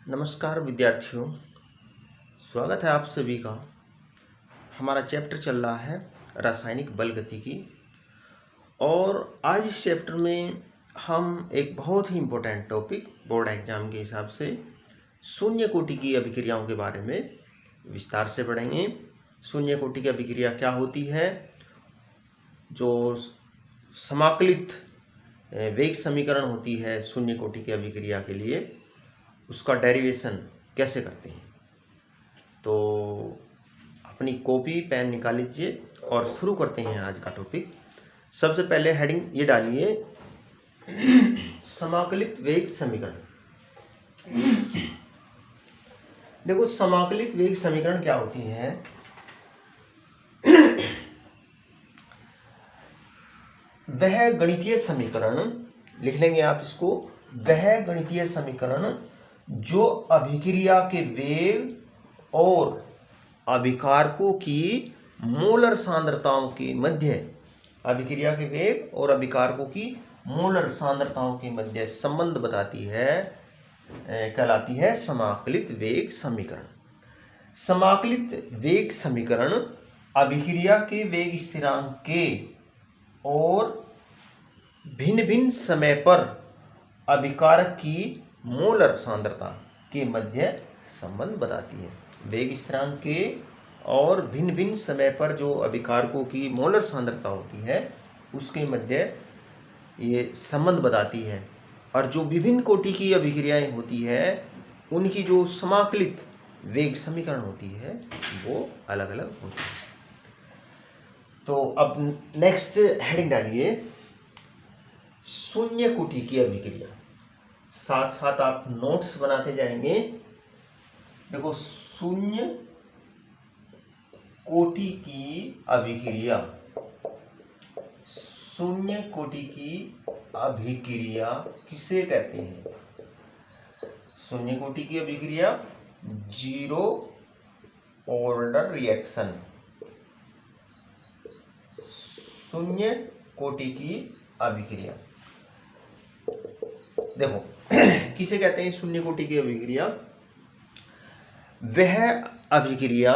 नमस्कार विद्यार्थियों, स्वागत है आप सभी का। हमारा चैप्टर चल रहा है रासायनिक बल गतिकी और आज इस चैप्टर में हम एक बहुत ही इम्पोर्टेंट टॉपिक बोर्ड एग्जाम के हिसाब से शून्य कोटि की अभिक्रियाओं के बारे में विस्तार से पढ़ेंगे। शून्य कोटि की अभिक्रिया क्या होती है, जो समाकलित वेग समीकरण होती है शून्य कोटि की अभिक्रिया के लिए, उसका डेरिवेशन कैसे करते हैं। तो अपनी कॉपी पेन निकाल लीजिए और शुरू करते हैं आज का टॉपिक। सबसे पहले हेडिंग ये डालिए, समाकलित वेग समीकरण। देखो, समाकलित वेग समीकरण क्या होती है। वह गणितीय समीकरण, लिख लेंगे आप इसको, वह गणितीय समीकरण जो अभिक्रिया के वेग और अभिकारकों की मोलर सांद्रताओं के मध्य, अभिक्रिया के वेग और अभिकारकों की मोलर सांद्रताओं के मध्य संबंध बताती है, कहलाती है समाकलित वेग समीकरण। समाकलित वेग समीकरण अभिक्रिया के वेग स्थिरांक के और भिन्न भिन्न समय पर अभिकारक की मोलर सांद्रता के मध्य संबंध बताती है। वेग स्थिरांक के और भिन्न भिन्न समय पर जो अभिकारकों की मोलर सांद्रता होती है उसके मध्य ये संबंध बताती है। और जो विभिन्न कोटि की अभिक्रियाएं होती है उनकी जो समाकलित वेग समीकरण होती है वो अलग अलग होती है। तो अब नेक्स्ट हेडिंग डालिए, शून्य कोटि की अभिक्रिया। साथ साथ आप नोट्स बनाते जाएंगे। देखो, शून्य कोटि की अभिक्रिया, शून्य कोटि की अभिक्रिया किसे कहते हैं? शून्य कोटि की अभिक्रिया जीरो ऑर्डर रिएक्शन, शून्य कोटि की अभिक्रिया। देखो किसे कहते हैं शून्य कोटि की अभिक्रिया? वह अभिक्रिया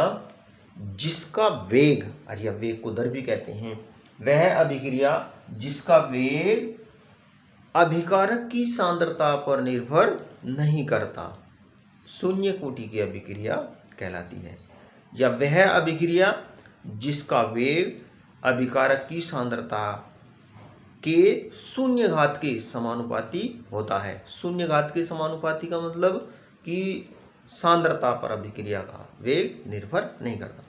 जिसका वेग, अरे वेग को दर भी कहते हैं, वह अभिक्रिया जिसका वेग अभिकारक की सांद्रता पर निर्भर नहीं करता, शून्य कोटि की अभिक्रिया कहलाती है। या वह अभिक्रिया जिसका वेग अभिकारक की सांद्रता के शून्य घात के समानुपाती होता है। शून्य घात के समानुपाती का मतलब कि सांद्रता पर अभिक्रिया का वेग निर्भर नहीं करता,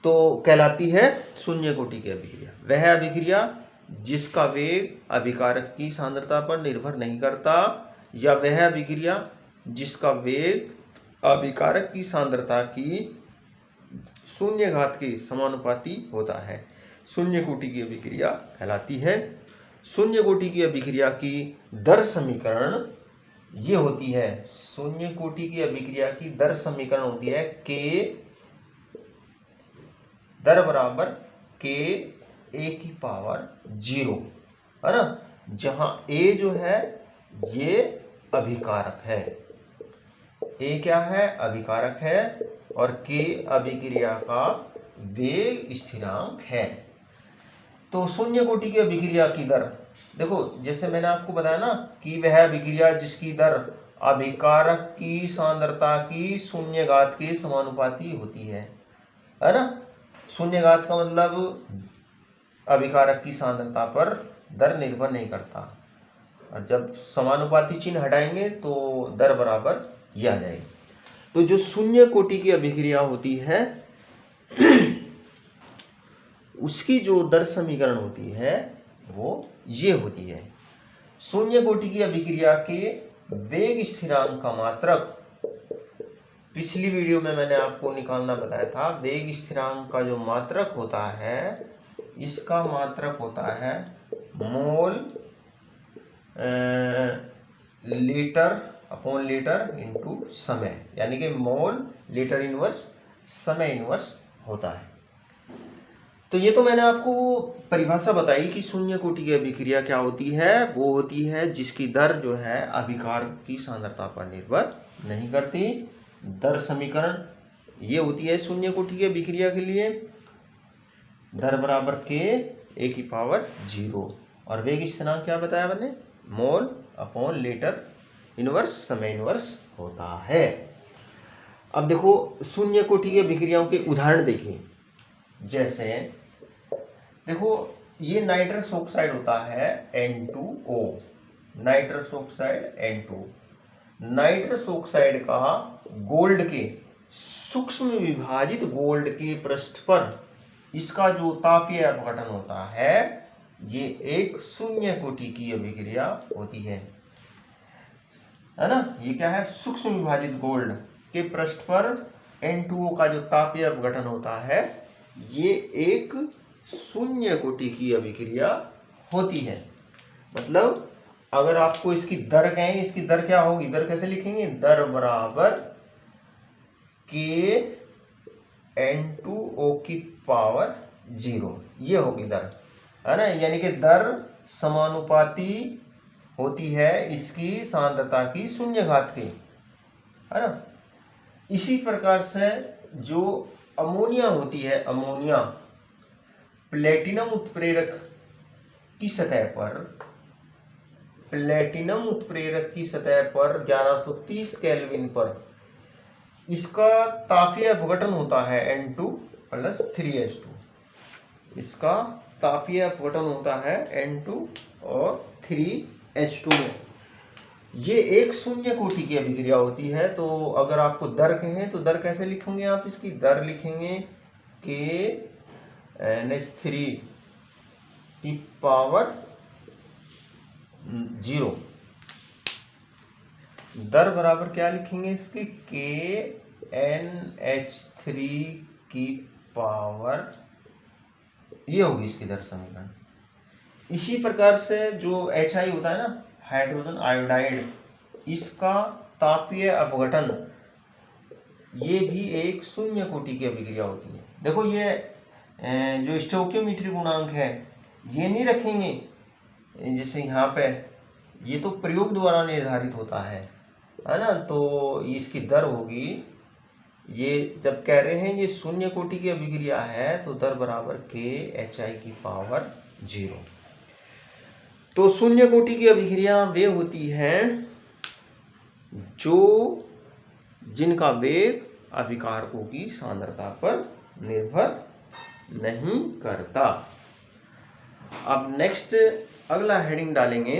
तो कहलाती है शून्य कोटि की अभिक्रिया। वह अभिक्रिया जिसका वेग अभिकारक की सांद्रता पर निर्भर नहीं करता, या वह अभिक्रिया जिसका वेग अभिकारक की सांद्रता की शून्य घात के समानुपाती होता है, शून्य कोटि की अभिक्रिया कहलाती है। शून्य कोटि की अभिक्रिया की दर समीकरण ये होती है, शून्य कोटि की अभिक्रिया की दर समीकरण होती है के दर बराबर के ए की पावर 0, है ना। जहां ए जो है ये अभिकारक है, ए क्या है? अभिकारक है, और के अभिक्रिया का वेग स्थिरांक है। तो शून्य कोटि की अभिक्रिया की दर, देखो जैसे मैंने आपको बताया ना कि वह अभिक्रिया जिसकी दर अभिकारक की सांद्रता की शून्य घात के समानुपाती होती है ना। शून्य घात का मतलब अभिकारक की सांद्रता पर दर निर्भर नहीं करता, और जब समानुपाती चिन्ह हटाएंगे तो दर बराबर ये आ जाएगी। तो जो शून्य कोटि की अभिक्रिया होती है उसकी जो दर समीकरण होती है वो ये होती है। शून्य कोटि की अभिक्रिया के वेग स्थिरांक का मात्रक, पिछली वीडियो में मैंने आपको निकालना बताया था, वेग स्थिरांक का जो मात्रक होता है इसका मात्रक होता है mole litre upon litre into समय, यानी कि मोल लीटर इनवर्स समय इनवर्स होता है। तो ये तो मैंने आपको परिभाषा बताई कि शून्य कोटि की अभिक्रिया क्या होती है। वो होती है जिसकी दर जो है अभिकार की सांद्रता पर निर्भर नहीं करती। दर समीकरण ये होती है शून्य कोटि की अभिक्रिया के लिए, दर बराबर के ए की पावर 0 और वेग स्थिरांक क्या बताया मैंने, मोल अपॉन लीटर इनवर्स समय इनवर्स होता है। अब देखो शून्य कोटि की अभिक्रियाओं के उदाहरण देखिए। जैसे देखो ये नाइट्रस ऑक्साइड होता है N2O, nitrous oxide N2। Nitrous oxide का गोल्ड के सूक्ष्म विभाजित गोल्ड के पृष्ठ पर इसका जो तापीय अपघटन होता है ये एक शून्य कोटि की अभिक्रिया होती है ना। ये क्या है, सूक्ष्म विभाजित गोल्ड के पृष्ठ पर N2O का जो तापीय अपघटन होता है ये एक शून्य कोटि की अभिक्रिया होती है। मतलब अगर आपको इसकी दर कहें, इसकी दर क्या होगी, दर कैसे लिखेंगे, दर बराबर के N2O की पावर 0, ये होगी दर, है ना। यानी कि दर समानुपाती होती है इसकी सांद्रता की शून्य घात के, है ना। इसी प्रकार से जो अमोनिया होती है, अमोनिया प्लेटिनम उत्प्रेरक की सतह पर, प्लेटिनम उत्प्रेरक की सतह पर 1130 केल्विन पर इसका तापीय अपघटन होता है N2 प्लस 3H2। इसका तापीय अपघटन होता है N2 और 3H2 में। ये एक शून्य कोटि की अभिक्रिया होती है। तो अगर आपको दर कहें तो दर कैसे लिखेंगे आप, इसकी दर लिखेंगे के NH3 की पावर 0। दर बराबर क्या लिखेंगे इसकी, के NH3 की पावर, ये होगी इसकी दर समीकरण। इसी प्रकार से जो HI होता है ना, हाइड्रोजन आयोडाइड, इसका तापीय अपघटन ये भी एक शून्य कोटि की अभिक्रिया होती है। देखो ये जो स्टोइकियोमेट्रिक गुणांक है ये नहीं रखेंगे, जैसे यहाँ पे ये तो प्रयोग द्वारा निर्धारित होता है ना। तो इसकी दर होगी, ये जब कह रहे हैं ये शून्य कोटि की अभिक्रिया है तो दर बराबर के HI की पावर 0। तो शून्य कोटि की अभिक्रिया वे होती हैं जो जिनका वेग अभिकारकों की सांद्रता पर निर्भर नहीं करता। अब नेक्स्ट अगला हेडिंग डालेंगे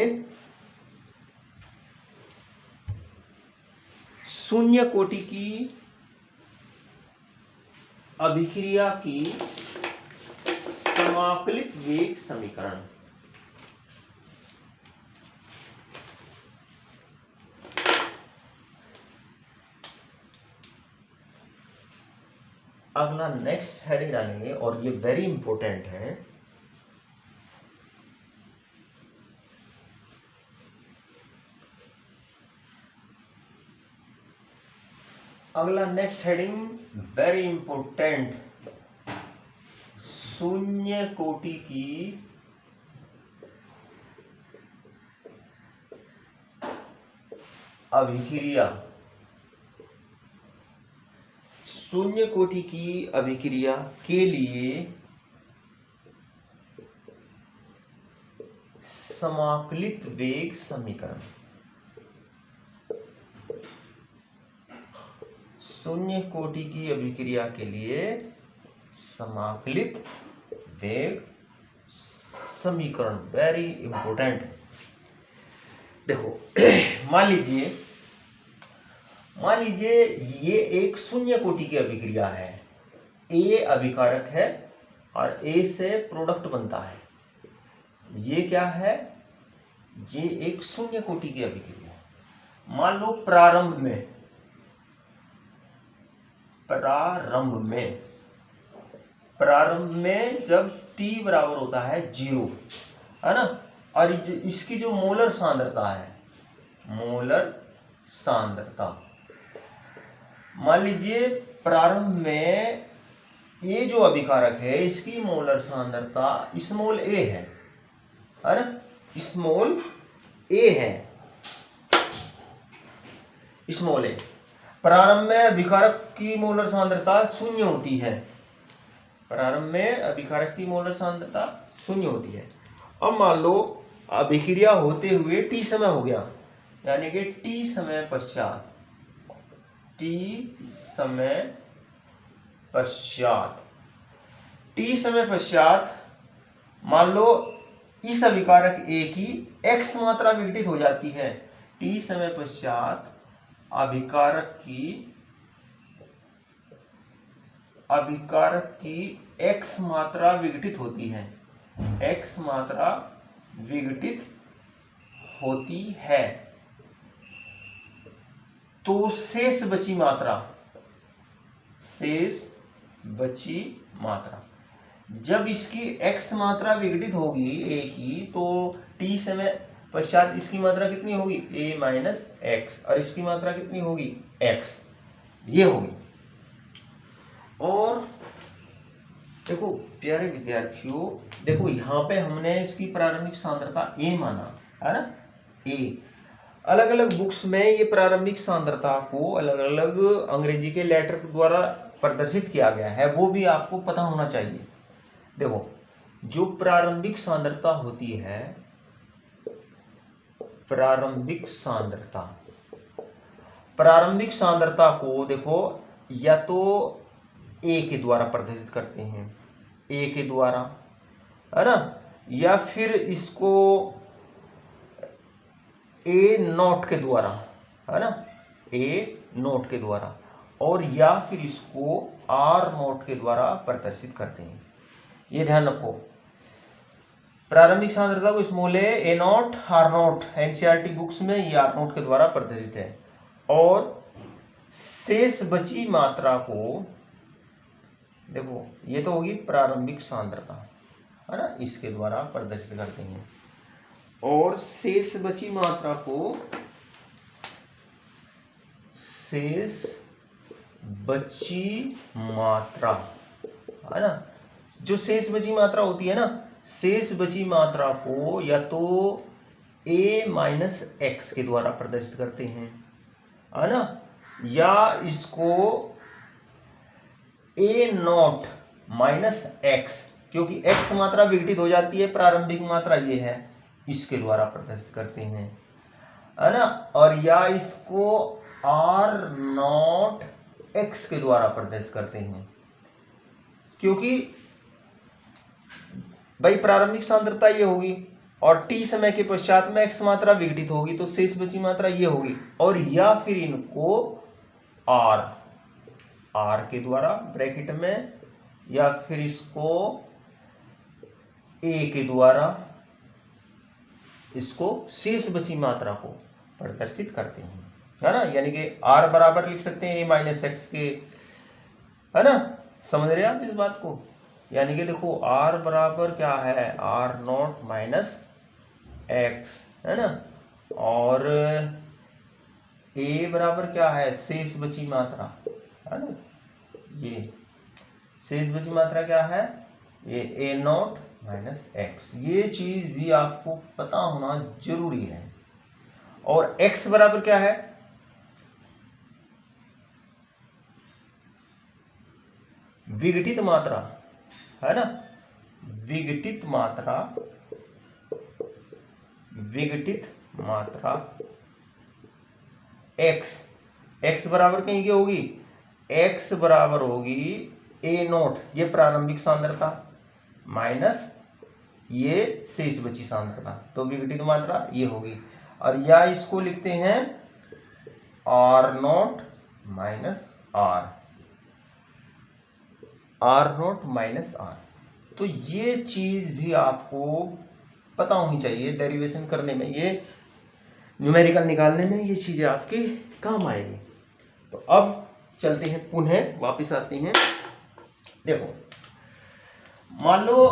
शून्य कोटि की अभिक्रिया की समाकलित वेग समीकरण। अगला नेक्स्ट हेडिंग डालेंगे और ये वेरी इंपॉर्टेंट है। अगला नेक्स्ट हेडिंग वेरी इंपॉर्टेंट, शून्य कोटि की अभिक्रिया, शून्य कोटि की अभिक्रिया के लिए समाकलित वेग समीकरण। शून्य कोटि की अभिक्रिया के लिए समाकलित वेग समीकरण वेरी इंपॉर्टेंट। देखो मान लीजिए ये एक शून्य कोटि की अभिक्रिया है, ए अभिकारक है और ए से प्रोडक्ट बनता है। ये क्या है, ये एक शून्य कोटि की अभिक्रिया है। मान लो प्रारंभ में जब t बराबर होता है 0, है ना, और इसकी जो मोलर सांद्रता है, मोलर सांद्रता, मान लीजिए प्रारंभ में ये जो अभिकारक है इसकी मोलर सांद्रता स्मॉल a है ना, स्मॉल a है, स्मॉल a। प्रारंभ में अभिकारक की मोलर सांद्रता 0 होती है, प्रारंभ में अभिकारक की मोलर सांद्रता 0 होती है। अब मान लो अभिक्रिया होते हुए t समय हो गया, यानी कि t समय पश्चात, t समय पश्चात मान लो इस अभिकारक A की x मात्रा विघटित हो जाती है। t समय पश्चात अभिकारक की x मात्रा विघटित होती है, x मात्रा विघटित होती है, तो शेष बची मात्रा जब इसकी x मात्रा विघटित होगी a की, तो t समय पश्चात इसकी मात्रा कितनी होगी, a माइनस x, और इसकी मात्रा कितनी होगी, x, ये होगी। और देखो प्यारे विद्यार्थियों, देखो यहाँ पे हमने इसकी प्रारंभिक सांद्रता a माना है ना, a। अलग अलग बुक्स में ये प्रारंभिक सांद्रता को अलग अलग अंग्रेजी के लेटर द्वारा प्रदर्शित किया गया है, वो भी आपको पता होना चाहिए। देखो जो प्रारंभिक सांद्रता होती है, प्रारंभिक सांद्रता को देखो या तो a के द्वारा प्रदर्शित करते हैं, a के द्वारा है ना, या फिर इसको a नॉट के द्वारा है ना, a नॉट के द्वारा, और या फिर इसको r नॉट के द्वारा प्रदर्शित करते हैं। ये ध्यान रखो, प्रारंभिक सांद्रता को small a not r not, NCERT books में ये r नॉट के द्वारा प्रदर्शित है, और शेष बची मात्रा को देखो ये तो होगी प्रारंभिक सांद्रता है ना, इसके द्वारा प्रदर्शित करते हैं, और शेष बची मात्रा को, शेष बची मात्रा है ना, जो शेष बची मात्रा होती है ना, शेष बची मात्रा को या तो a माइनस एक्स के द्वारा प्रदर्शित करते हैं है ना, या इसको a नॉट माइनस एक्स, क्योंकि x मात्रा विघटित हो जाती है, प्रारंभिक मात्रा ये है, इसके द्वारा प्रदर्शित करते हैं है ना, और या इसको r नॉट x के द्वारा प्रदर्शित करते हैं, क्योंकि भाई प्रारंभिक सांद्रता ये होगी और t समय के पश्चात में x मात्रा विघटित होगी, तो शेष बची मात्रा ये होगी, और या फिर इनको r के द्वारा ब्रैकेट में, या फिर इसको a के द्वारा इसको शेष बची मात्रा को प्रदर्शित करते हैं है ना, यानी कि r बराबर लिख सकते हैं a माइनस एक्स के, है ना, समझ रहे हैं आप इस बात को। यानी कि देखो r बराबर क्या है, r नॉट माइनस एक्स है ना, और a बराबर क्या है, शेष बची मात्रा है ना, ये शेष बची मात्रा क्या है, ये a नॉट माइनस एक्स। ये चीज भी आपको पता होना जरूरी है। और x बराबर क्या है, विघटित मात्रा है ना, विघटित मात्रा x बराबर कहीं की होगी, x बराबर होगी a नॉट, ये प्रारंभिक सांद्रता, माइनस ये शेष बची सांद्रता, तो विघटित मात्रा ये होगी, और या इसको लिखते हैं r नॉट माइनस r। तो ये चीज भी आपको पता होनी चाहिए, डेरिवेशन करने में, ये न्यूमेरिकल निकालने में ये चीजें आपके काम आएगी। तो अब चलते हैं, पुनः वापस आते हैं। देखो मान लो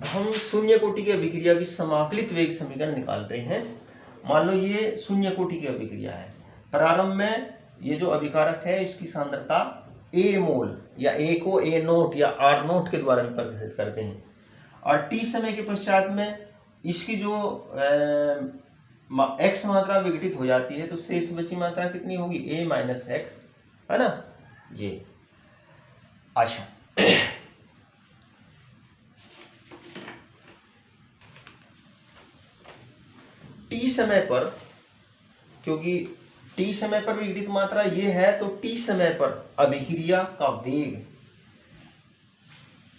हम शून्य कोटि की अभिक्रिया की समाकलित वेग समीकरण निकाल रहे हैं। मान लो ये शून्य कोटि की अभिक्रिया है, प्रारंभ में ये जो अभिकारक है इसकी सांद्रता ए मोल या ए को ए नोट या आर नोट के द्वारा भी प्रदर्शित करते हैं। और टी समय के पश्चात में इसकी जो एक्स मात्रा विघटित हो जाती है तो शेष बची मात्रा कितनी होगी, ए माइनस एक्स, है ना ये। अच्छा टी समय पर, क्योंकि टी समय पर विघटित मात्रा ये है तो टी समय पर अभिक्रिया का वेग,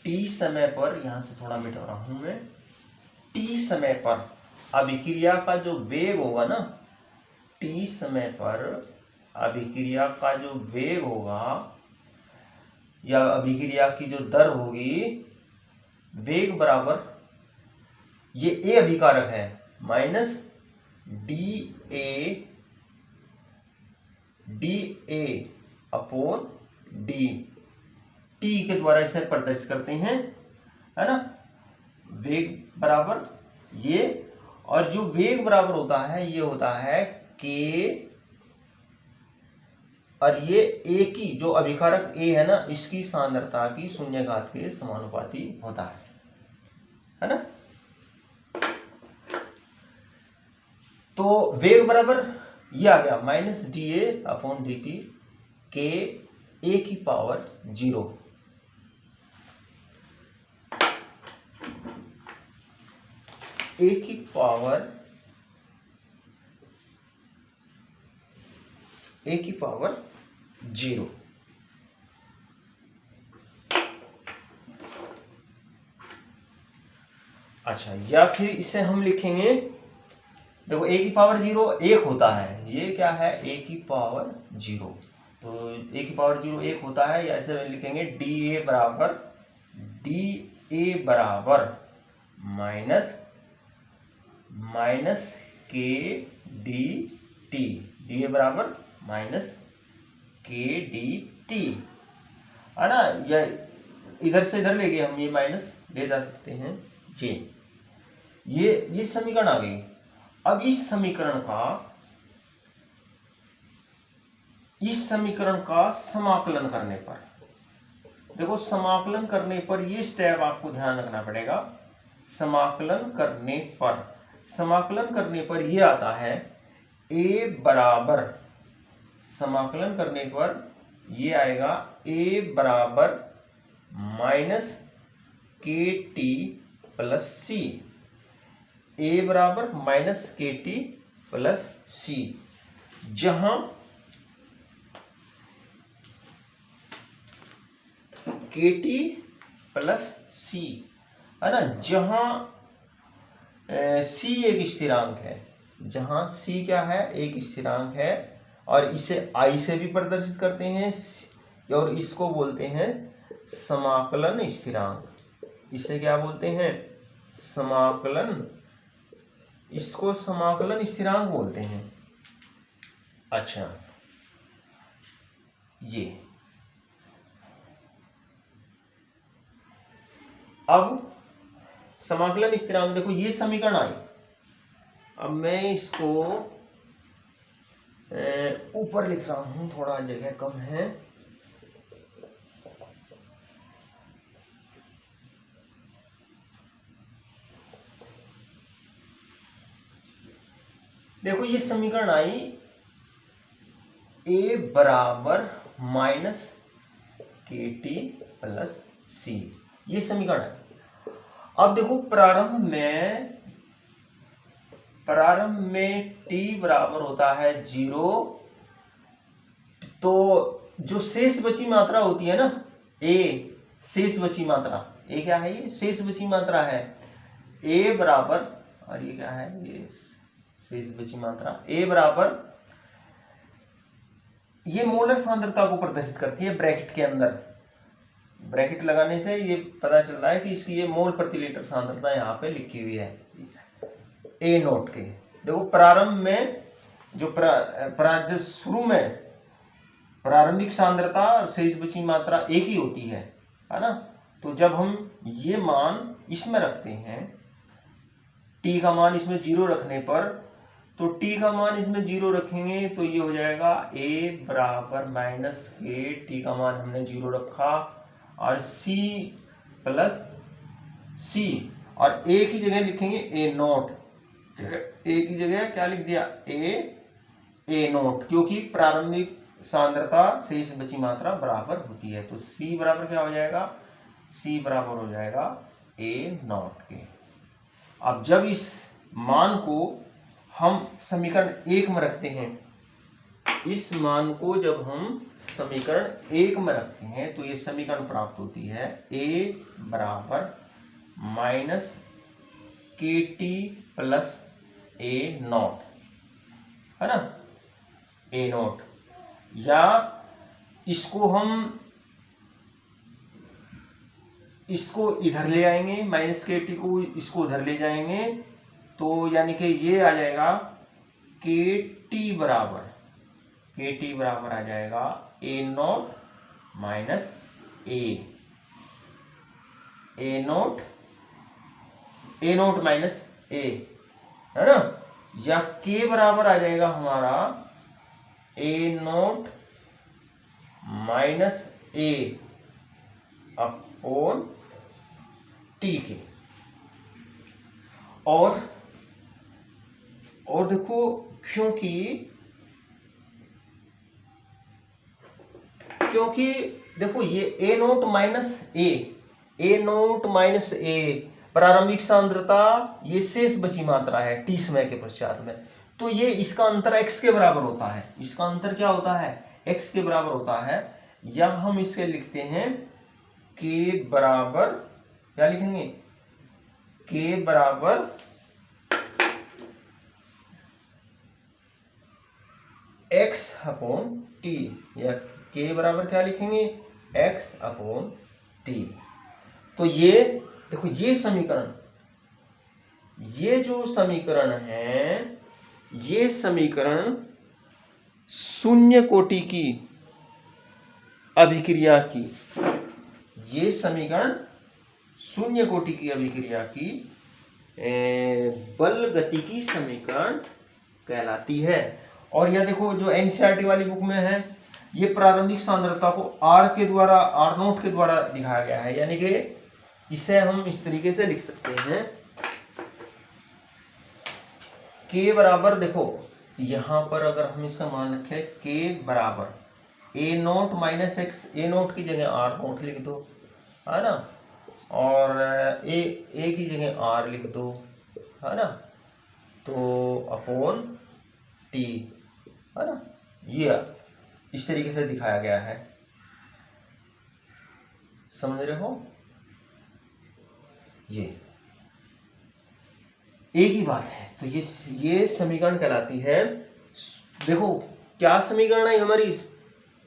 टी समय पर, यहां से थोड़ा मिटा रहा हूं मैं, टी समय पर अभिक्रिया का जो वेग होगा ना, टी समय पर अभिक्रिया का जो वेग होगा या अभिक्रिया की जो दर होगी, वेग बराबर ये ए अभिकारक है minus D A upon D T के द्वारा इसे प्रदर्शित करते हैं, है ना। वेग बराबर ये, और जो वेग बराबर होता है ये होता है के, और ये ए की जो अभिकारक ए है ना, इसकी सांद्रता की शून्यघात के समानुपाती होता है ना। तो वेग बराबर ये आ गया minus D A upon D T के ए की पावर 0, ए की पावर 0। अच्छा, या फिर इसे हम लिखेंगे, देखो ए की पावर 0 1 होता है, ये क्या है, ए की पावर 0, तो ए की पावर 0 1 होता है, या ऐसे लिखेंगे डी ए बराबर माइनस के डी टी, डी ए बराबर माइनस के डी टी, है ना। या इधर से इधर ले गए हम, ये माइनस ले जा सकते हैं जी। ये समीकरण आ गई। अब इस समीकरण का समाकलन करने पर, देखो समाकलन करने पर ये स्टेप आपको ध्यान रखना पड़ेगा। समाकलन करने पर ये आता है ए बराबर, समाकलन करने पर ये आएगा ए बराबर माइनस के टी प्लस सी, ए बराबर माइनस के टी प्लस सी, जहां के टी प्लस सी, है ना, जहां सी एक स्थिरांक है, जहां सी क्या है, एक स्थिरांक है, और इसे आई से भी प्रदर्शित करते हैं, और इसको बोलते हैं समाकलन स्थिरांक। इसे क्या बोलते हैं, समाकलन, इसको समाकलन स्थिरांक बोलते हैं। अच्छा, ये अब समाकलन स्थिरांक, देखो ये समीकरण आई। अब मैं इसको ऊपर लिख रहा हूं, थोड़ा जगह कम है। देखो ये समीकरण आई, ए बराबर माइनस के टी प्लस सी, ये समीकरण है। अब देखो प्रारंभ में टी बराबर होता है 0, तो जो शेष बची मात्रा होती है ना, ए शेष बची मात्रा, ए क्या है, ये शेष बची मात्रा है, ए बराबर, और ये क्या है, ये शेष बची मात्रा, ए बराबर, ये मोलर सांद्रता को प्रदर्शित करती है ब्रैकेट के अंदर। ब्रैकेट लगाने से ये पता चल रहा है कि इसकी ये मोल प्रति लीटर सांद्रता यहाँ पे लिखी हुई है ए नोट के। देखो प्रारंभ में जो शुरू में प्रारंभिक सांद्रता और शेष बची मात्रा एक ही होती है ना। तो जब हम ये मान इसमें रखते हैं, टी का मान इसमें 0 रखने पर, तो t का मान इसमें 0 रखेंगे तो ये हो जाएगा a बराबर माइनस के, t का मान हमने 0 रखा, और c प्लस c, और a की जगह लिखेंगे a नोट, a की जगह क्या लिख दिया a नोट, क्योंकि प्रारंभिक सांद्रता शेष बची मात्रा बराबर होती है। तो c बराबर क्या हो जाएगा, c बराबर हो जाएगा a नोट के। अब जब इस मान को हम समीकरण 1 में रखते हैं, इस मान को जब हम समीकरण 1 में रखते हैं तो ये समीकरण प्राप्त होती है a बराबर माइनस के टी प्लस a नॉट, है ना, a नॉट, या इसको हम इसको इधर ले आएंगे, माइनस के टी को इसको उधर ले जाएंगे, तो यानी कि ये आ जाएगा के टी बराबर आ जाएगा A naught minus A naught minus A, है ना, या के बराबर आ जाएगा हमारा A naught minus A upon T के। और देखो, क्योंकि देखो ये ए नोट माइनस ए प्रारंभिक सांद्रता, ये शेष बची मात्रा है टी समय के पश्चात में, तो ये इसका अंतर x के बराबर होता है, इसका अंतर क्या होता है, x के बराबर होता है, या हम इसके लिखते हैं k बराबर, क्या लिखेंगे, k बराबर x अपॉन टी, या k बराबर क्या लिखेंगे, x अपॉन टी। तो ये देखो, ये जो समीकरण है, ये समीकरण शून्य कोटि की अभिक्रिया की, ये समीकरण शून्य कोटि की अभिक्रिया की बल गतिकी समीकरण कहलाती है। और यह देखो, जो एनसीईआरटी वाली बुक में है, ये प्रारंभिक सांद्रता को r के द्वारा, r नोट के द्वारा दिखाया गया है, यानी कि इसे हम इस तरीके से लिख सकते हैं, k बराबर, देखो यहां पर अगर हम इसका मान रखें k बराबर a note minus x, a note की जगह r नोट लिख दो, है ना, और a की जगह r लिख दो, है ना, तो अपॉन t, है ना, ये इस तरीके से दिखाया गया है, समझ रहे हो, ये एक ही बात है। तो ये समीकरण कहलाती है, देखो क्या समीकरण है हमारी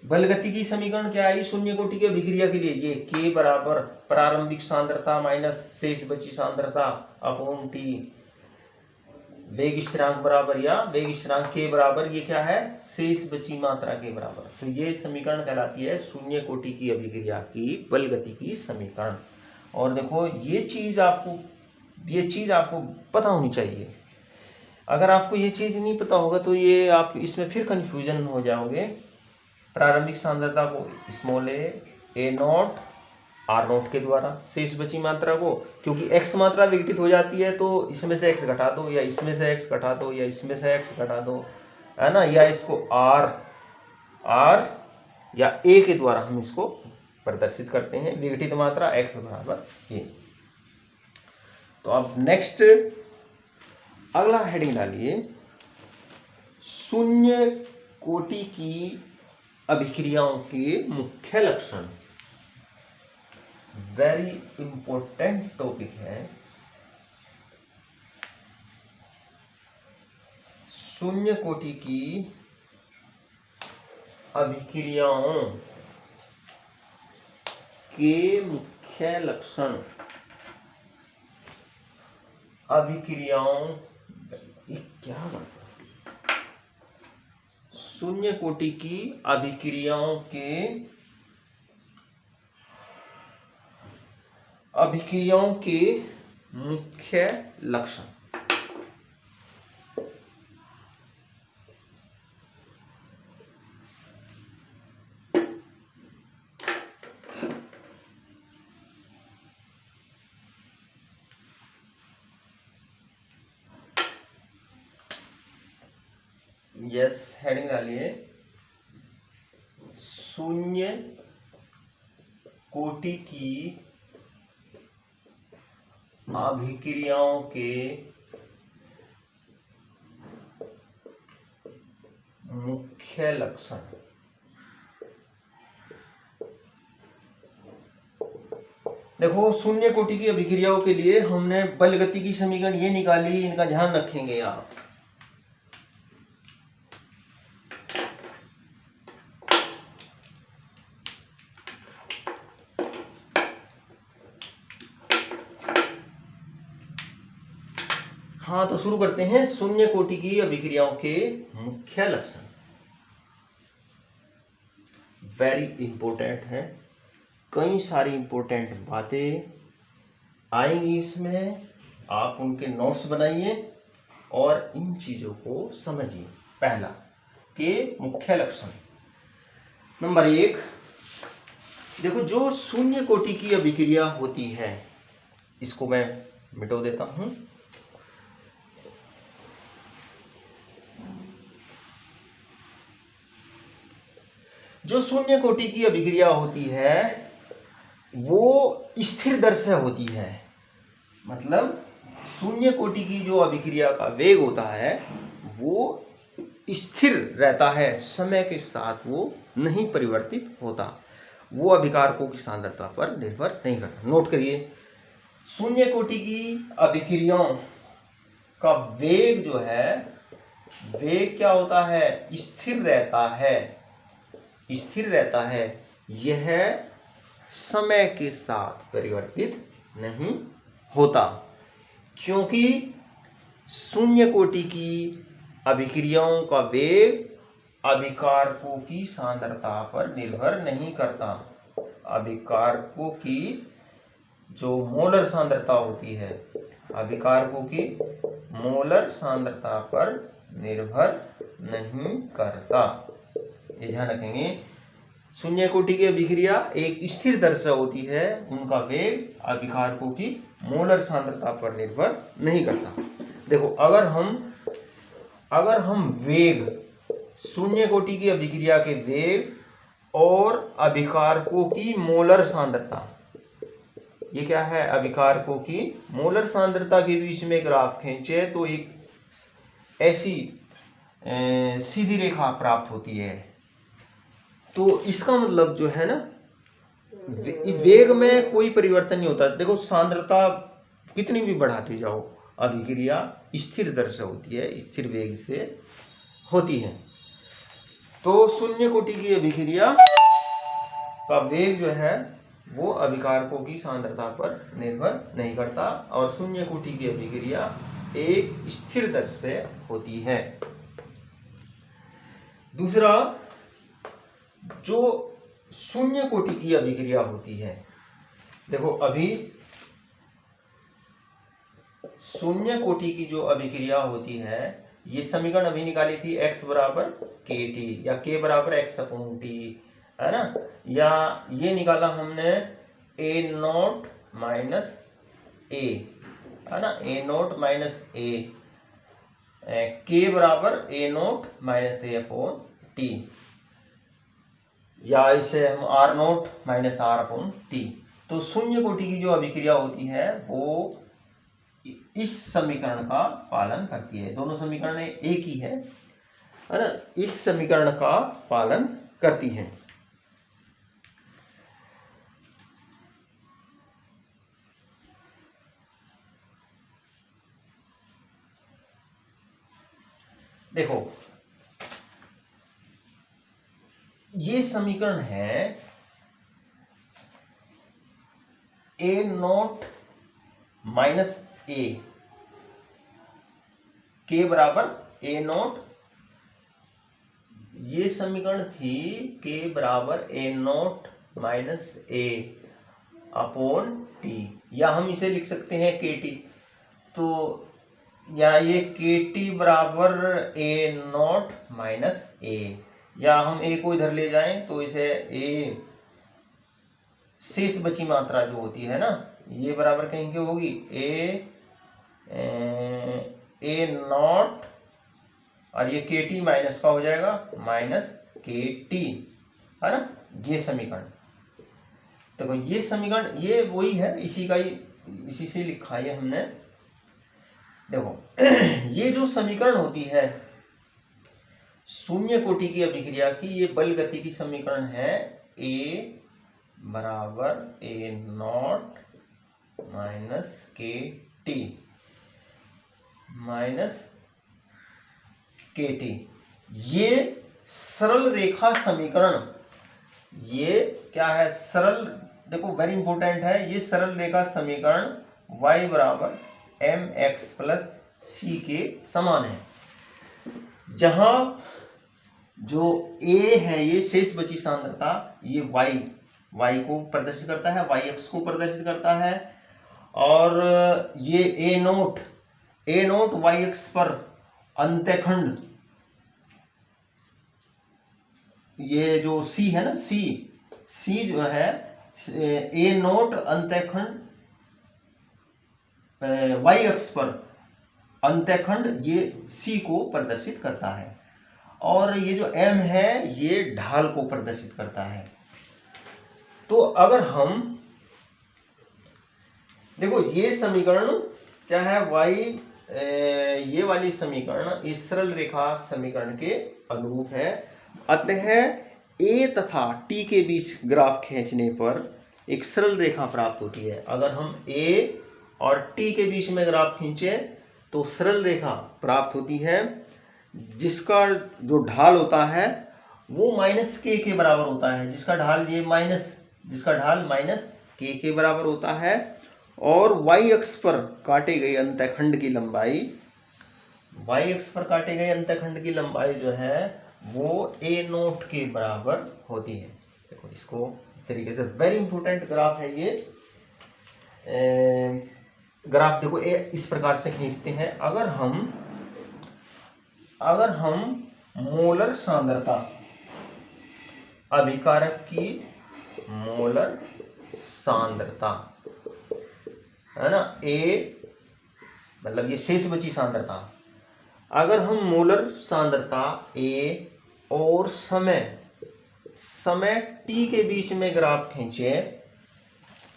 बलगति की समीकरण, क्या आई, शून्य कोटि के अभिक्रिया के लिए ये k बराबर प्रारंभिक सांद्रता माइनस शेष बची सांद्रता अपॉन टी, वेग स्थिरांक बराबर, या वेग स्थिरांक के बराबर, ये क्या है, शेष बची मात्रा के बराबर। तो ये समीकरण कहलाती है शून्य कोटि की अभिक्रिया की बल गति की समीकरण। और देखो, ये चीज आपको पता होनी चाहिए, अगर आपको ये चीज नहीं पता होगा तो ये आप इसमें फिर कंफ्यूजन हो जाओगे। प्रारंभिक सांद्रता को small a naught or note के द्वारा, शेष बची मात्रा को, क्योंकि x मात्रा विघटित हो जाती है तो इसमें से x घटा दो, या इसमें से x घटा दो, या इसमें से x घटा दो, है ना, या इसको r या a के द्वारा हम इसको प्रदर्शित करते हैं, विघटित मात्रा x बराबर ये। तो अब नेक्स्ट अगला हेडिंग डालिए, शून्य कोटि की अभिक्रियाओं के मुख्य लक्षण। वेरी इंपॉर्टेंट टॉपिक है, शून्य कोटि की अभिक्रियाओं के मुख्य लक्षण। अभिक्रियाओं, क्या बात, शून्य कोटि की अभिक्रियाओं के मुख्य लक्षण। यस हेडिंग डालिए, शून्य कोटि की अभिक्रियाओं के मुख्य लक्षण। देखो शून्य कोटि की अभिक्रियाओं के लिए हमने बल गति की समीकरण ये निकाली, इनका ध्यान रखेंगे आप। हाँ तो शुरू करते हैं। शून्य कोटि की अभिक्रियाओं के मुख्य लक्षण वेरी इंपॉर्टेंट है, कई सारी इंपॉर्टेंट बातें आएंगी इसमें, आप उनके नोट्स बनाइए और इन चीजों को समझिए। पहला के मुख्य लक्षण, नंबर 1, देखो जो शून्य कोटि की अभिक्रिया होती है, इसको मैं मिटो देता हूं। जो शून्य कोटि की अभिक्रिया होती है वो स्थिर दर से होती है, मतलब शून्य कोटि की जो अभिक्रिया का वेग होता है वो स्थिर रहता है, समय के साथ वो नहीं परिवर्तित होता, वो अभिकारकों की सांद्रता पर निर्भर नहीं करता। नोट करिए, शून्य कोटि की अभिक्रियाओं का वेग जो है, वेग क्या होता है, स्थिर रहता है, स्थिर रहता है। यह समय के साथ परिवर्तित नहीं होता, क्योंकि शून्य कोटि की अभिक्रियाओं का वेग अभिकारकों की सांद्रता पर निर्भर नहीं करता। अभिकारकों की जो मोलर सांद्रता होती है, अभिकारकों की मोलर सांद्रता पर निर्भर नहीं करता, ये ध्यान रखेंगे। शून्य कोटि की अभिक्रिया एक स्थिर दर से होती है, उनका वेग अभिकारकों की मोलर सांद्रता पर निर्भर नहीं करता। देखो अगर हम वेग, शून्य कोटि की अभिक्रिया के वेग और अभिकारकों की मोलर सांद्रता, ये क्या है, अभिकारकों की मोलर सांद्रता के बीच में ग्राफ खींचे तो एक ऐसी सीधी रेखा प्राप्त होती है। तो इसका मतलब जो है ना, वेग में कोई परिवर्तन नहीं होता। देखो सांद्रता कितनी भी बढ़ाते जाओ, अभिक्रिया स्थिर दर से होती है, स्थिर वेग से होती है। तो शून्य कोटि की अभिक्रिया का वेग जो है वो अभिकारकों की सांद्रता पर निर्भर नहीं करता, और शून्य कोटि की अभिक्रिया एक स्थिर दर से होती है। दूसरा, जो शून्य कोटि की अभिक्रिया होती है, देखो अभी शून्य कोटि की जो अभिक्रिया होती है, ये समीकरण अभी निकाली थी, x बराबर kt या k बराबर x/t, है ना, या ये निकाला हमने a नॉट माइनस a, है ना, a not minus a, k बराबर a नॉट माइनस a/t, या इसे हम r नॉट माइनस r/t। तो शून्य कोटि की जो अभिक्रिया होती है वो इस समीकरण का पालन करती है, दोनों समीकरण एक ही है ना, इस समीकरण का पालन करती है। देखो ये समीकरण है a not minus a, k बराबर a नॉट, ये समीकरण थी k बराबर a not minus a upon t, या हम इसे लिख सकते हैं kt, तो या ये kt बराबर a नॉट माइनस a, या हम a को इधर ले जाएं तो इसे a शेष बची मात्रा जो होती है ना, ये बराबर कहीं की होगी a नॉट और ये के टी माइनस का हो जाएगा माइनस के टी, है ना। ये समीकरण देखो, ये समीकरण ये वही है, इसी का ही, इसी से लिखा है हमने। देखो ये जो समीकरण होती है शून्य कोटि की अभिक्रिया की, ये बल गति की समीकरण है। ए बराबर ए नॉट माइनस के टी माइनस के टी। ये सरल रेखा समीकरण, ये क्या है, सरल, देखो वेरी इंपॉर्टेंट है, ये सरल रेखा समीकरण y बराबर एम एक्स प्लस सी के समान है, जहां जो a है ये शेष बची सांद्रता, ये y को प्रदर्शित करता है, y अक्ष को प्रदर्शित करता है, और ये a नोट y अक्ष पर अंतःखंड, ये जो c है ना, c जो है a नोट अंतःखंड y अक्ष पर अंतःखंड, ये c को प्रदर्शित करता है, और ये जो m है ये ढाल को प्रदर्शित करता है। तो अगर हम देखो ये समीकरण क्या है, ये वाली समीकरण इस सरल रेखा समीकरण के अनुरूप है। अतः a तथा t के बीच ग्राफ खींचने पर एक सरल रेखा प्राप्त होती है। अगर हम a और t के बीच में ग्राफ खींचे तो सरल रेखा प्राप्त होती है, जिसका जो ढाल होता है वो माइनस के बराबर होता है, जिसका ढाल माइनस के बराबर होता है, और y अक्ष पर काटे गए अंतःखंड की लंबाई, जो है वो a नोट के बराबर होती है। देखो इसको इस तरीके से, वेरी इंपॉर्टेंट ग्राफ है ये। ग्राफ देखो इस प्रकार से खींचते हैं। अगर हम मोलर सांद्रता, अभिकारक की मोलर सांद्रता, है ना, A मतलब ये शेष बची सांद्रता, अगर हम मोलर सांद्रता A और समय t के बीच में ग्राफ खींचे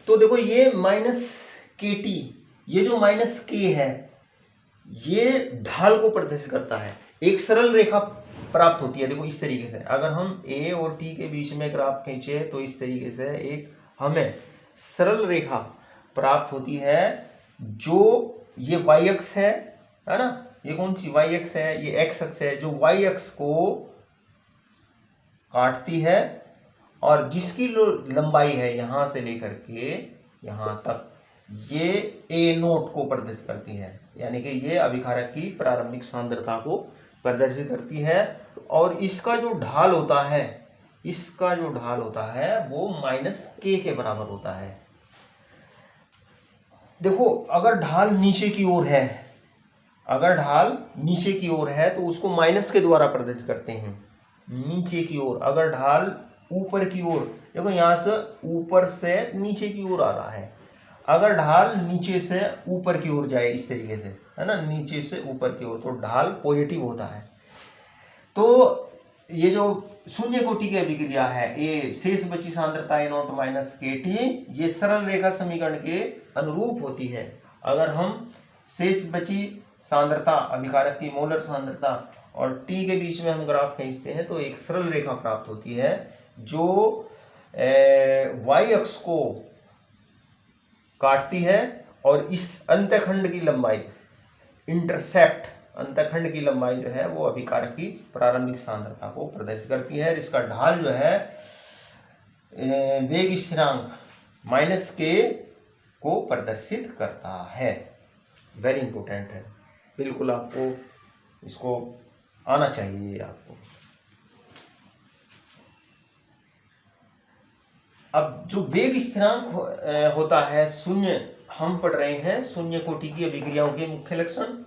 तो देखो ये माइनस के टी, ये जो माइनस के है ये ढाल को प्रदर्शित करता है, एक सरल रेखा प्राप्त होती है। देखो इस तरीके से, अगर हम a और t के बीच में ग्राफ खींचे तो इस तरीके से एक हमें सरल रेखा प्राप्त होती है, जो ये y अक्ष है ना, ये कौन सी y अक्ष है, ये x अक्ष है, जो y अक्ष को काटती है, और जिसकी लंबाई है यहां से लेकर के यहां तक, ये a नोट को प्रदर्शित करती है, यानी कि ये अभिकारक की प्रारंभिक सांद्रता को प्रदर्शित करती है। और इसका जो ढाल होता है वो माइनस के बराबर होता है। देखो अगर ढाल नीचे की ओर है, तो उसको माइनस के द्वारा प्रदर्शित करते हैं। नीचे की ओर, अगर ढाल ऊपर की ओर, देखो यहां से ऊपर से नीचे की ओर आ रहा है, अगर ढाल नीचे से ऊपर की ओर जाए इस तरीके से, है ना, नीचे से ऊपर की ओर, तो ढाल पॉजिटिव होता है। तो ये जो शून्य कोटि की अभिक्रिया है, ए शेष बची सांद्रता ए नॉट माइनस के टी, ये सरल रेखा समीकरण के अनुरूप होती है। अगर हम शेष बची सांद्रता, अभिकारक की मोलर सांद्रता और टी के बीच में हम ग्राफ खींचते हैं तो एक सरल रेखा प्राप्त होती है, जो y अक्ष को काटती है, और इस अंतःखंड की लंबाई, अंतःखंड की लंबाई जो है वो अभिकारक की प्रारंभिक सांद्रता को प्रदर्शित करती है। इसका ढाल जो है वेग स्थिरांक माइनस के को प्रदर्शित करता है। वेरी इंपॉर्टेंट है, बिल्कुल आपको इसको आना चाहिए आपको। अब जो वेग स्थिरांक होता है शून्य, हम पढ़ रहे हैं शून्य कोटि की अभिक्रियाओं के मुख्य लक्षण।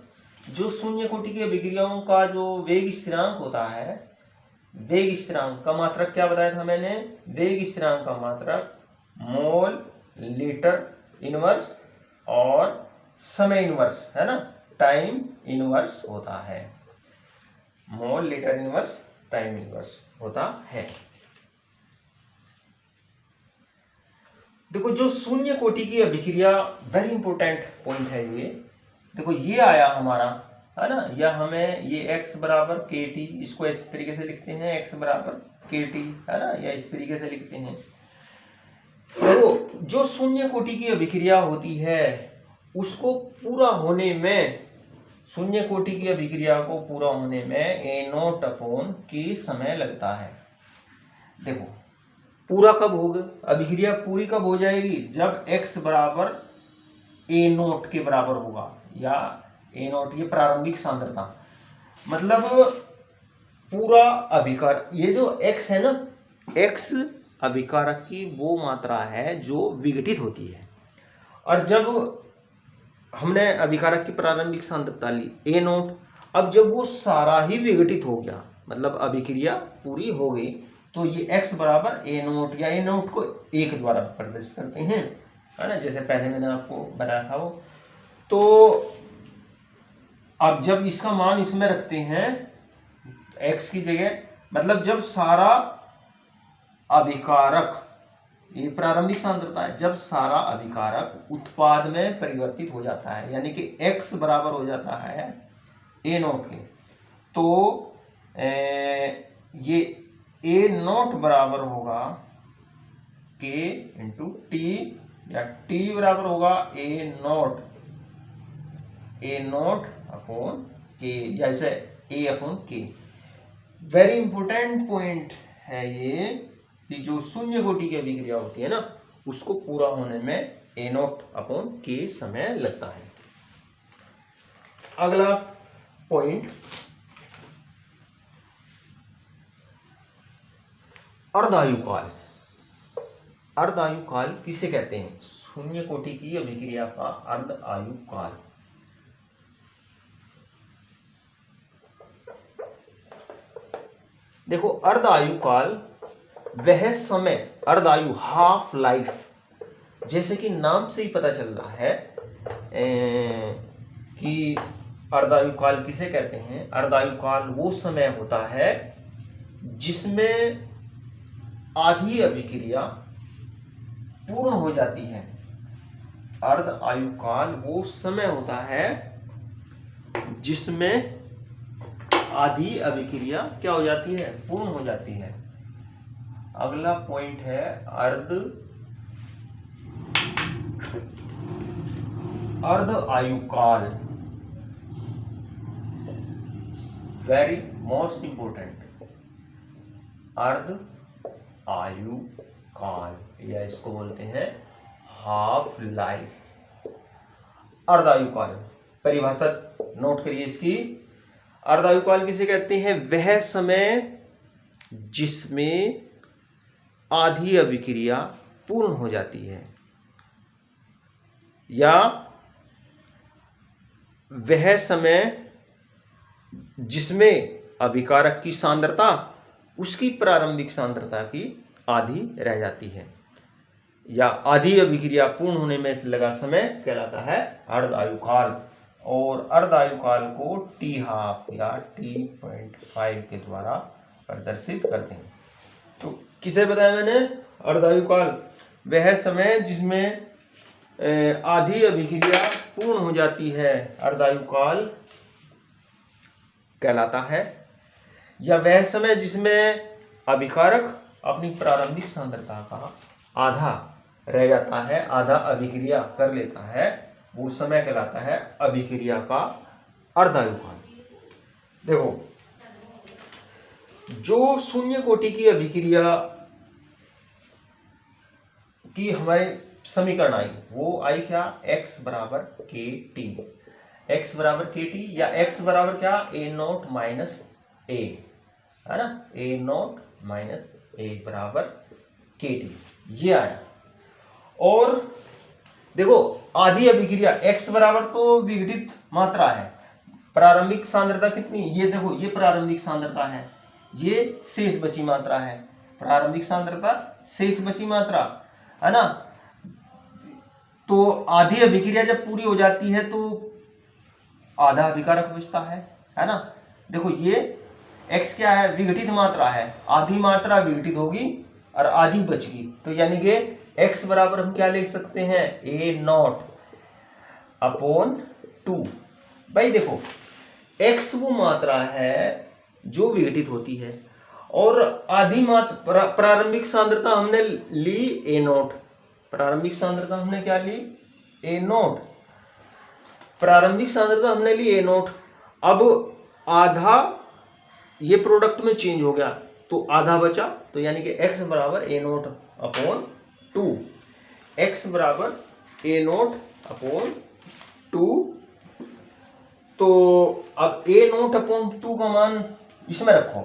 जो शून्य कोटि की अभिक्रियाओं का जो वेग स्थिरांक होता है, वेग स्थिरांक का मात्रक क्या बताया था मैंने, वेग स्थिरांक का मात्रक मोल लीटर इनवर्स और समय इनवर्स, है ना, टाइम इनवर्स होता है। मोल लेटर इनवर्स टाइम इनवर्स होता है। देखो जो शून्य कोटि की अभिक्रिया, वेरी इंपॉर्टेंट पॉइंट है ये। देखो ये आया हमारा, है ना, या हमें ये x बराबर के टी, इसको इस तरीके से लिखते हैं x बराबर के टी, है ना, या इस तरीके से लिखते हैं। देखो जो शून्य कोटि की अभिक्रिया होती है उसको पूरा होने में, शून्य कोटि की अभिक्रिया को पूरा होने में ए नोट अपॉन के समय लगता है। देखो पूरा कब होगा, अभिक्रिया पूरी कब हो जाएगी, जब x बराबर ए नोट के बराबर होगा, या ए नोट ये प्रारंभिक सांद्रता, मतलब पूरा अभिकार, ये जो x है ना, x अभिकारक की वो मात्रा है जो विघटित होती है। और जब हमने अभिकारक की प्रारंभिक सांद्रता ली ए नोट, अब जब वो सारा ही विघटित हो गया, मतलब अभिक्रिया पूरी हो गई, तो ये x बराबर ए नोट, या ए नोट को 1 द्वारा प्रदर्शित करते हैं, है ना, जैसे पहले मैंने आपको बताया था वो। तो अब जब इसका मान इसमें रखते हैं x की जगह, मतलब जब सारा अभिकारक, ये प्रारंभिक सांद्रता है, जब सारा अभिकारक उत्पाद में परिवर्तित हो जाता है, यानी कि x बराबर हो जाता है ए नोट के, तो ये ए नोट बराबर होगा के इंटू टी, या टी बराबर होगा ए नोट अपॉन के, या इसे ए अपॉन के। वेरी इंपॉर्टेंट पॉइंट है ये कि जो शून्य कोटि की अभिक्रिया होती है ना, उसको पूरा होने में ए नोट अपॉन के समय लगता है। अगला पॉइंट, अर्धायुकाल। अर्धायुकाल किसे कहते हैं, शून्य कोटि की अभिक्रिया का अर्धायुकाल। देखो अर्धायुकाल वह समय, अर्धायु हाफ लाइफ, जैसे कि नाम से ही पता चल रहा है कि अर्धायुकाल किसे कहते हैं। अर्धायुकाल वो समय होता है जिसमें आधी अभिक्रिया पूर्ण हो जाती है। अर्धायुकाल वो समय होता है जिसमें आधी अभिक्रिया क्या हो जाती है, पूर्ण हो जाती है। अगला पॉइंट है अर्धायुकाल, वेरी मोस्ट इंपोर्टेंट, अर्धायुकाल, या इसको बोलते हैं हाफ लाइफ। अर्धायुकाल परिभाषा नोट करिए इसकी। अर्धायुकाल किसे कहते हैं, वह समय जिसमें आधी अभिक्रिया पूर्ण हो जाती है, या वह समय जिसमें अभिकारक की सांद्रता उसकी प्रारंभिक सांद्रता की आधी रह जाती है, या आधी अभिक्रिया पूर्ण होने में लगा समय कहलाता है अर्धायुकाल। और अर्धायुकाल को टी हाफ या T.5 के द्वारा प्रदर्शित करते हैं। तो किसे बताया मैंने, अर्धायुकाल वह समय जिसमें आधी अभिक्रिया पूर्ण हो जाती है, अर्धायुकाल कहलाता है। या वह समय जिसमें अभिकारक अपनी प्रारंभिक सांद्रता का आधा रह जाता है, आधा अभिक्रिया कर लेता है, वो समय कहलाता है अभिक्रिया का अर्धायुकाल। देखो जो शून्य कोटि की अभिक्रिया की हमारे समीकरण आई, वो आई क्या, x बराबर के टी, x बराबर के टी, या x बराबर क्या, ए नोट माइनस ए, है ना, ए नोट माइनस ए बराबर के टी, ये आया। और देखो आधी अभिक्रिया x बराबर तो विघटित मात्रा है, प्रारंभिक सांद्रता कितनी, ये देखो ये प्रारंभिक सांद्रता है, ये शेष बची मात्रा है, प्रारंभिक सांद्रता शेष बची मात्रा, है ना। तो आधी अभिक्रिया जब पूरी हो जाती है तो आधा अभिकारक बचता है ना। देखो ये x क्या है, विघटित मात्रा है, आधी मात्रा विघटित होगी और आधी बचगी, तो यानी कि x बराबर हम क्या लिख सकते हैं, a0 अपॉन 2। भाई देखो x वो मात्रा है जो विघटित होती है और आधी मात्रा प्रारंभिक सांद्रता हमने ली a0, प्रारंभिक सांद्रता हमने क्या ली, a0, प्रारंभिक सांद्रता हमने ली a0। अब आधा ये प्रोडक्ट में चेंज हो गया तो आधा बचा, तो यानी कि x बराबर a0 अपॉन 2, x बराबर a0 अपॉन 2। तो अब a0 अपॉन 2 का मान इसमें रखो,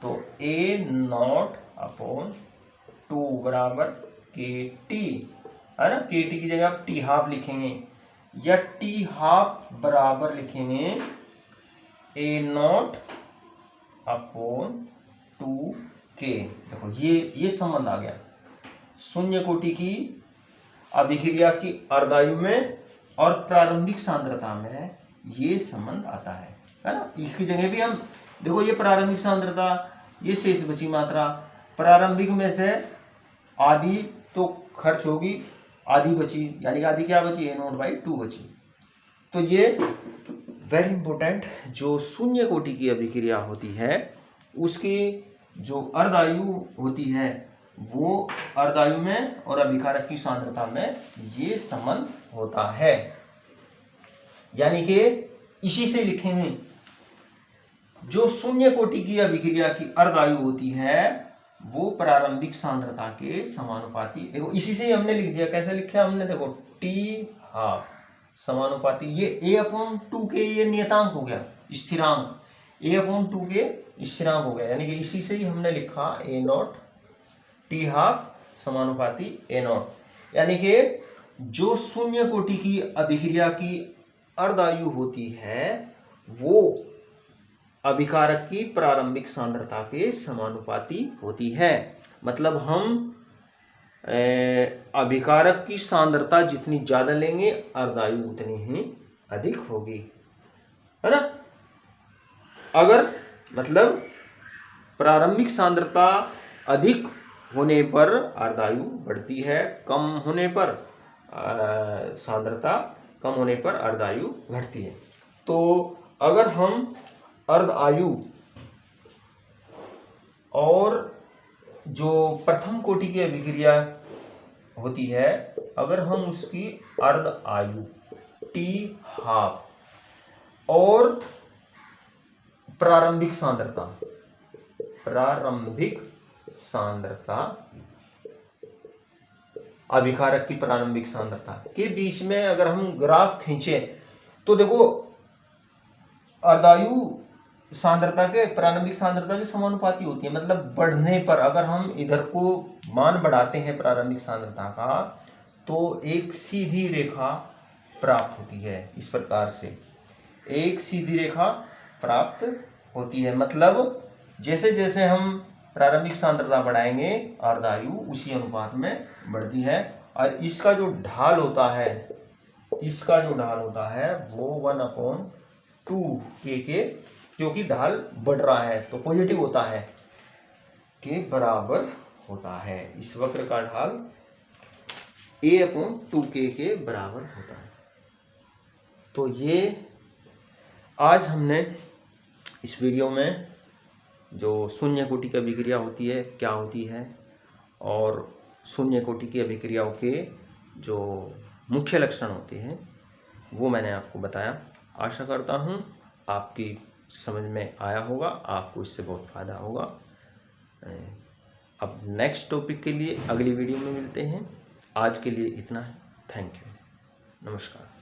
तो a0 अपॉन 2 बराबर kt, है ना, kt की जगह आप t हाफ लिखेंगे या t हाफ बराबर लिखेंगे a0 अपॉन 2k। देखो ये संबंध आ गया, शून्य कोटि की अभिक्रिया की अर्धायु में और प्रारंभिक सांद्रता में ये संबंध आता है ना। इसकी जगह भी हम देखो, ये प्रारंभिक सांद्रता, ये शेष बची मात्रा, प्रारंभिक में से आधी तो खर्च होगी, आधी बची, यानी कि आधी क्या बची, a0/2 बची। तो ये वेरी इंपॉर्टेंट, जो शून्य कोटि की अभिक्रिया होती है उसकी जो अर्धायु होती है वो अर्धायु में और अभिकारक की सांद्रता में ये संबंध होता है। यानी कि इसी से लिखेंगे, जो शून्य कोटि की अभिक्रिया की अर्धायु होती है वो प्रारंभिक सांद्रता के समानुपाती, देखो इसी से ही हमने लिख दिया, कैसे लिखा हमने, देखो t हाफ समानुपाती, ये a/2 के ये नियतांक हो गया, स्थिरांक, a/2 के स्थिरांक हो गया, यानी कि इसी से ही हमने लिखा a0 t हाफ समानुपाती a0। यानी कि जो शून्य कोटि की अभिक्रिया की अर्धायु होती है वो अभिकारक की प्रारंभिक सांद्रता के समानुपाती होती है। मतलब हम अभिकारक की सांद्रता जितनी ज्यादा लेंगे अर्धायु उतनी ही अधिक होगी, है ना। अगर मतलब प्रारंभिक सांद्रता अधिक होने पर अर्धायु बढ़ती है, कम होने पर सांद्रता कम होने पर अर्धायु घटती है। तो अगर हम अर्धायु और जो प्रथम कोटि की अभिक्रिया होती है, अगर हम उसकी अर्धायु t हाफ और प्रारंभिक सांद्रता अभिकारक की प्रारंभिक सांद्रता के बीच में अगर हम ग्राफ खींचे तो देखो अर्धायु सांद्रता के प्रारंभिक सांद्रता के समानुपाती होती है। मतलब बढ़ने पर अगर हम इधर को मान बढ़ाते हैं प्रारंभिक सांद्रता का तो एक सीधी रेखा प्राप्त होती है, इस प्रकार से एक सीधी रेखा प्राप्त होती है। मतलब जैसे जैसे हम प्रारंभिक सांद्रता बढ़ाएंगे अर्धायु उसी अनुपात में बढ़ती है। और इसका जो ढाल होता है वो 1/2k के, क्योंकि ढाल बढ़ रहा है तो पॉजिटिव होता है, के बराबर होता है। इस वक्र का ढाल a/2k के बराबर होता है। तो ये आज हमने इस वीडियो में जो शून्य कोटि की अभिक्रिया होती है क्या होती है और शून्य कोटि की अभिक्रियाओं के जो मुख्य लक्षण होते हैं वो मैंने आपको बताया। आशा करता हूँ आपकी समझ में आया होगा, आपको इससे बहुत फ़ायदा होगा। अब नेक्स्ट टॉपिक के लिए अगली वीडियो में मिलते हैं। आज के लिए इतना है। थैंक यू, नमस्कार।